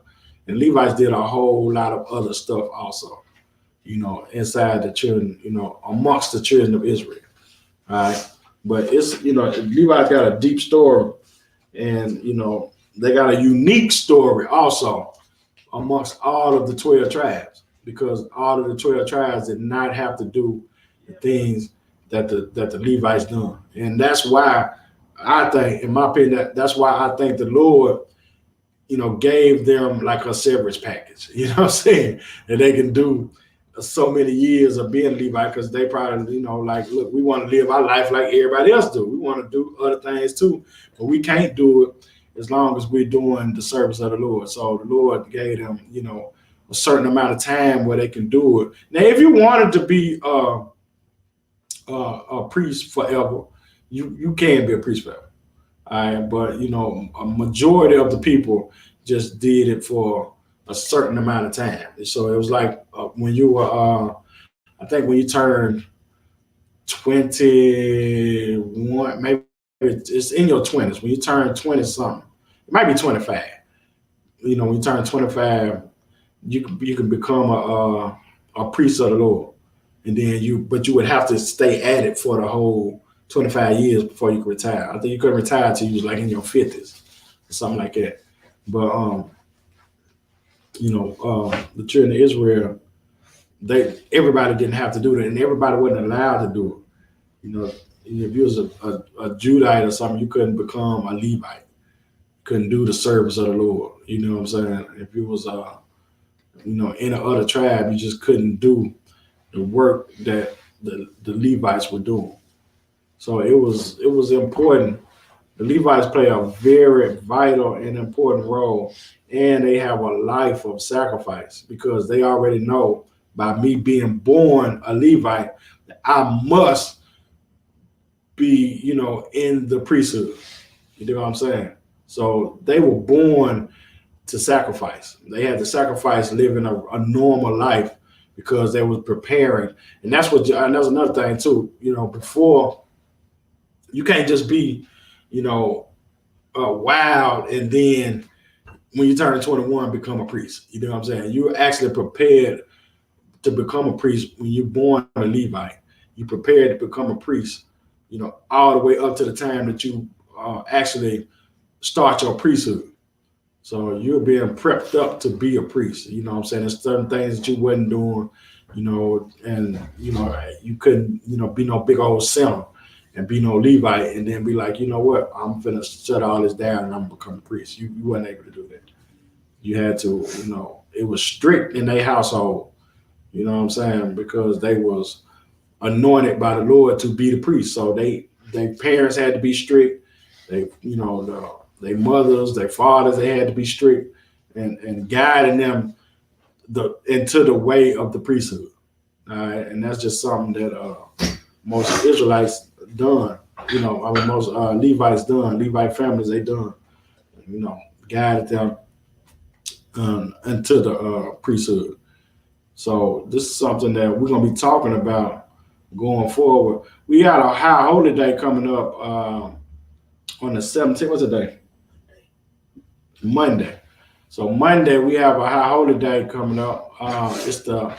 And Levites did a whole lot of other stuff also, you know, inside the children, you know, amongst the children of Israel. All right. But it's, you know, Levi's got a deep story, and, you know, they got a unique story also amongst all of the 12 tribes, because all of the 12 tribes did not have to do the things that the Levites done. And that's why I think, in my opinion, that's why I think the Lord, you know, gave them like a severance package, you know what I'm saying? And they can do so many years of being Levite, because they probably, you know, like, look, we want to live our life like everybody else do. We want to do other things too, but we can't do it as long as we're doing the service of the Lord. So the Lord gave them, you know, a certain amount of time where they can do it. Now, if you wanted to be a priest forever, you can be a priest forever. All right, but, you know, a majority of the people just did it for a certain amount of time. So it was like when you were, I think when you turned 21, maybe it's in your 20s. When you turn 20 something, it might be 25. You know, when you turn 25, you can become a priest of the Lord, and then but you would have to stay at it for the whole 25 years before you could retire. I think you couldn't retire till you was like in your 50s or something like that. But you know, the children of Israel, everybody didn't have to do that, and everybody wasn't allowed to do it. You know, if you was a Judite or something, you couldn't become a Levite. You couldn't do the service of the Lord. You know what I'm saying? If you was you know, in another tribe, you just couldn't do the work that the Levites were doing. So it was important. The Levites play a very vital and important role, and they have a life of sacrifice, because they already know, by me being born a Levite, that I must be, you know, in the priesthood. You know what I'm saying? So they were born to sacrifice. They had to sacrifice living a normal life, because they was preparing. And that's another thing too. You know, before, you can't just be, you know, wild and then when you turn 21 become a priest. You know what I'm saying? You're actually prepared to become a priest when you're born a Levite. You prepared to become a priest, you know, all the way up to the time that you actually start your priesthood. So you're being prepped up to be a priest. You know what I'm saying? There's certain things that you wasn't doing, you know, and, you know, you couldn't, you know, be no big old sinner and be no Levite and then be like, you know what, I'm finna shut all this down and I'm gonna become a priest. You weren't able to do that. You had to, you know, it was strict in their household, you know what I'm saying? Because they was anointed by the Lord to be the priest. So they their parents had to be strict. They, their mothers, their fathers, they had to be strict and guiding them into the way of the priesthood. All right, and that's just something that most Israelites done. Most Levites done. Levite families they done. Guided them into the priesthood. So this is something that we're gonna be talking about going forward. We got a high holy day coming up on the 17th. What's the day? Monday. So Monday we have a high holy day coming up. It's the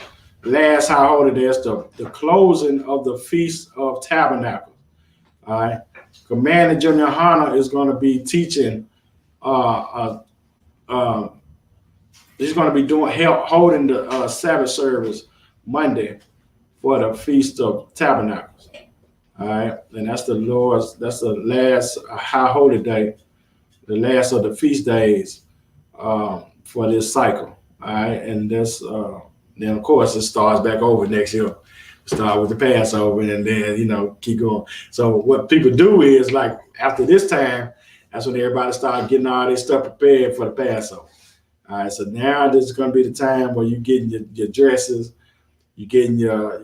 last high holy day. It's the closing of the Feast of Tabernacles. All right. Commander Junior YAHANNA is going to be teaching. He's going to be holding the Sabbath service Monday for the Feast of Tabernacles. All right, and that's the last high holy day, the last of the feast days for this cycle. All right, and that's then of course it starts back over next year. Start with the Passover and then keep going. So what people do is like after this time, that's when everybody start getting all their stuff prepared for the Passover. All right, so now this is going to be the time where you're getting your dresses, you're getting your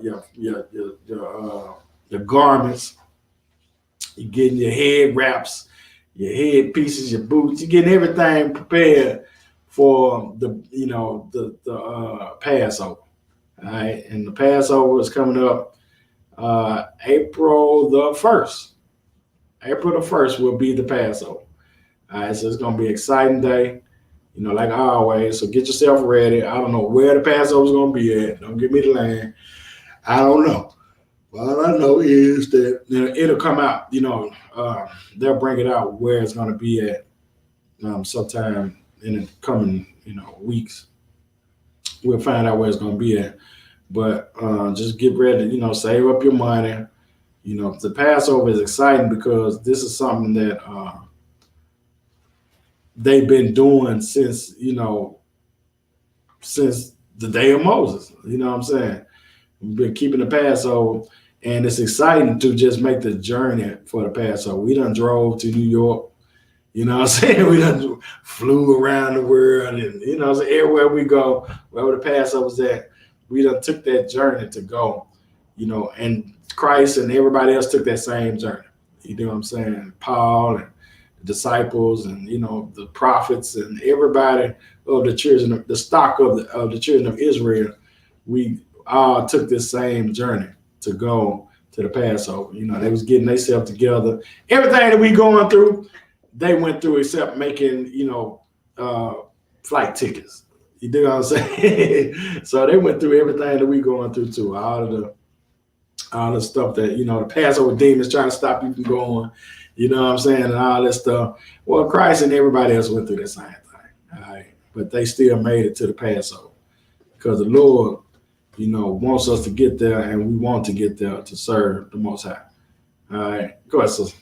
garments, you're getting your head wraps, your head pieces, your boots, you're getting everything prepared for the Passover. All right, and the Passover is coming up April the 1st. April the 1st will be the Passover. All right, so it's going to be an exciting day. Like always, so get yourself ready. I don't know where the Passover is going to be at. Don't give me the line. I don't know. All I know is that it'll come out. They'll bring it out where it's going to be at sometime in the coming weeks. We'll find out where it's going to be at. But just get ready. Save up your money. The Passover is exciting because this is something that they've been doing since the day of Moses. You know what I'm saying? We've been keeping the Passover, and it's exciting to just make the journey for the Passover. We done drove to New York. You know what I'm saying? We done flew around the world, and everywhere we go, wherever the Passover's at, we done took that journey to go. And Christ and everybody else took that same journey. You know what I'm saying? Paul and disciples and the prophets and everybody of the children, the stock of the children of Israel, we all took this same journey to go to the Passover. They was getting themselves together. Everything that we going through, they went through except making flight tickets. You do what I'm saying? So they went through everything that we going through too. All the stuff that the Passover demons trying to stop you from going. You know what I'm saying? And all that stuff. Well, Christ and everybody else went through the same thing. All right. But they still made it to the Passover because the Lord, wants us to get there, and we want to get there to serve the Most High. All right. Go ahead, sister.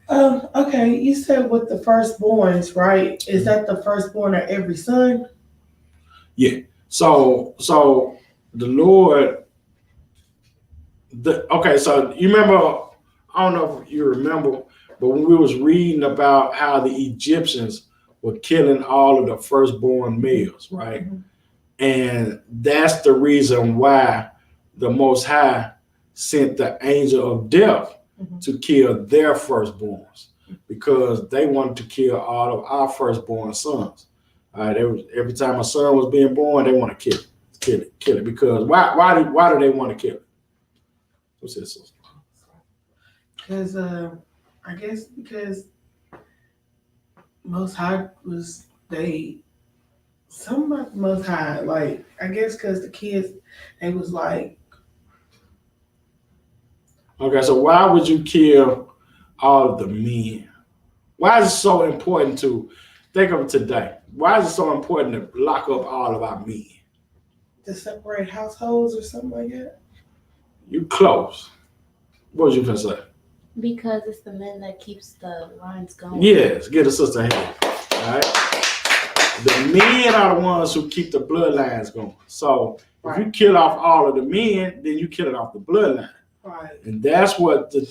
Okay. You said with the firstborns, right? Is that the firstborn of every son? Yeah. So the Lord, so you remember, I don't know if you remember, but when we was reading about how the Egyptians were killing all of the firstborn males, right? Mm-hmm. And that's the reason why the Most High sent the angel of death to kill their firstborns, because they wanted to kill all of our firstborn sons. All right, every time a son was being born, they want to kill it. Because why do they want to kill it? What's this? Because I guess because Most High was something about the Most High, like I guess because the kids, they was like. Okay, so why would you kill all of the men? Why is it so important to think of it today? Why is it so important to lock up all of our men? To separate households or something like that? You close. What was you gonna say? Because it's the men that keeps the lines going. Yes, get a sister hand. All right. The men are the ones who keep the bloodlines going. So if you kill off all of the men, then you kill it off the bloodline. Right. And that's what the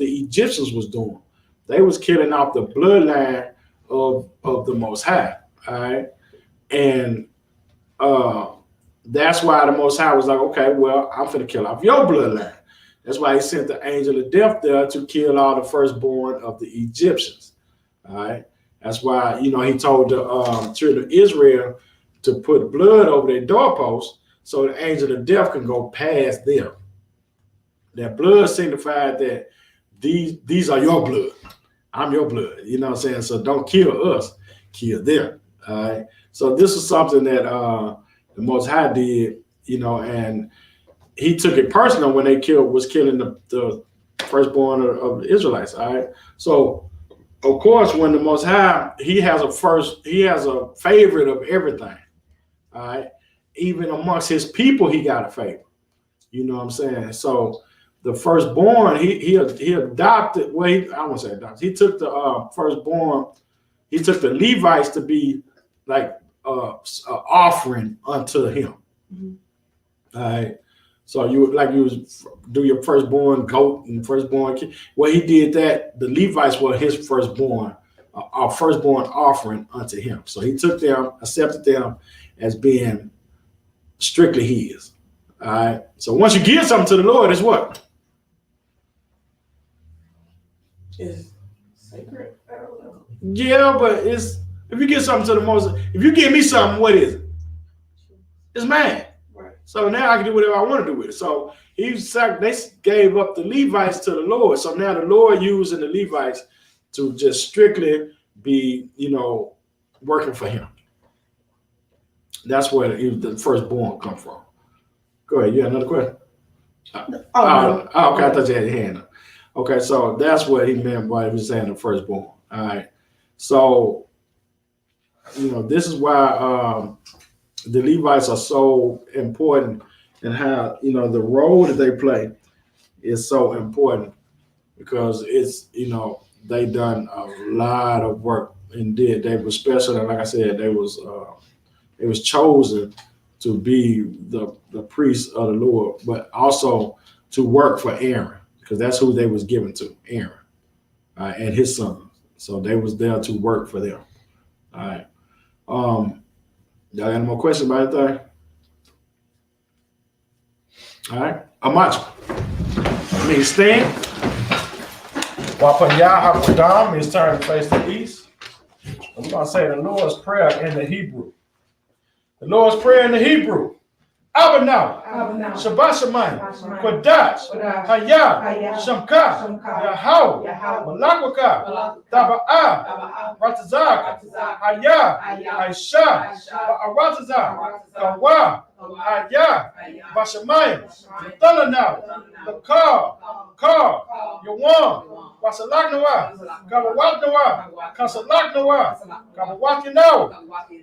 Egyptians was doing. They was killing off the bloodline of the Most High. All right. And that's why the Most High was like, okay, well, I'm finna kill off your bloodline. That's why he sent the angel of death there to kill all the firstborn of the Egyptians. All right. That's why, he told the children of Israel to put blood over their doorposts so the angel of death can go past them. That blood signified that these are your blood. I'm your blood. You know what I'm saying? So don't kill us, kill them. All right. So this is something that the Most High did, and he took it personal when they was killing the firstborn of the Israelites. All right. So of course, when the Most High, he has a favorite of everything. All right. Even amongst his people, he got a favor. You know what I'm saying? So the firstborn, he adopted. Well, I won't say adopted. He took the firstborn. He took the Levites to be like an offering unto him. Mm-hmm. All right. So you do your firstborn goat and firstborn kid. Well, he did that. The Levites were his firstborn, our firstborn offering unto him. So he took them, accepted them as being strictly his. All right. So once you give something to the Lord, it's what? It's sacred. I don't know. Yeah, but if you give something to the Most, if you give me something, what is it? It's mine. Right. So now I can do whatever I want to do with it. So they gave up the Levites to the Lord. So now the Lord using the Levites to just strictly be, working for him. That's where the firstborn come from. Go ahead. You got another question? No. Okay. I thought you had your hand up. Okay, so that's what he meant by he was saying the firstborn. All right. So, this is why the Levites are so important, and how, the role that they play is so important, because it's, they done a lot of work and they were special. And like I said, they was chosen to be the priests of the Lord, but also to work for Aaron, because that's who they was given to, Aaron, and his sons. So they was there to work for them. All right. Y'all got any more questions about anything? All right. Amacho. Stand. Wapun Yahweh is turned to face the east. I'm going to say the Lord's Prayer in the Hebrew. The Lord's Prayer in the Hebrew. Abanaw, Shabbat Shemayim, Kodash, Shamka, Yahweh, Malakwaka, Taba'ah, Ratazaka, Aisha, Aratazah, Kawa, Bashamayim, Thalanaw, the Car, Yawan, Basalaknawa, Kabawatnawa, Kasalaknawa, Kabawatinaw,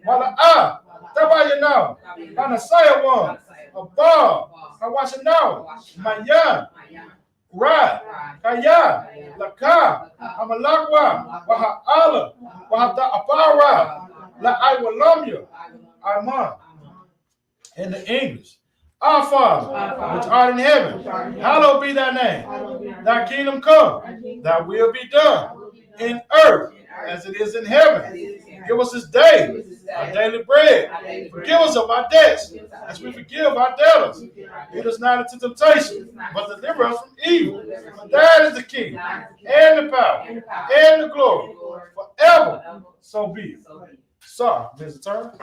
Mala'ah, Tabayanaw, Banasayawan, Abba, Hawashanaw, Mayan, Rad, Kaya, Laka, Amalakwa, Waha'ala, Wahata Apara, La Iwalamya, Aman. In the English. Our Father, which art in heaven, hallowed be thy name. Thy kingdom come, thy will be done in earth as it is in heaven. Give us this day our daily bread. Forgive us of our debts as we forgive our debtors. Lead us not into temptation, but deliver us from evil. For thine is the kingdom, and the power, and the glory, forever. So be it. So, Mr. Turner.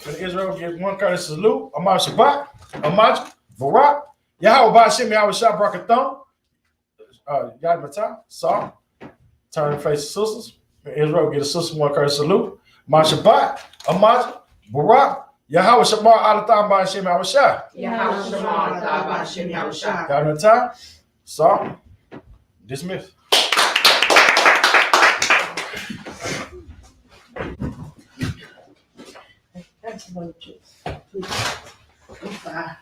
When Israel gives one courteous salute, Amar Shabbat, Amar Barak, Yahweh Ba'ashem, Yahweh Shah Brakathon, Yad Matah, Saw, turn and face the sisters. When Israel get a sister one courteous salute, Amar Shabbat, Amar Barak, Yahweh Shamar Alatam Ba'ashem, Yahweh Shah. Yahweh Shamar Alatam Ba'ashem, Yahweh Shah. Yad Matah, Saw, dismiss. That's one, please. Bye.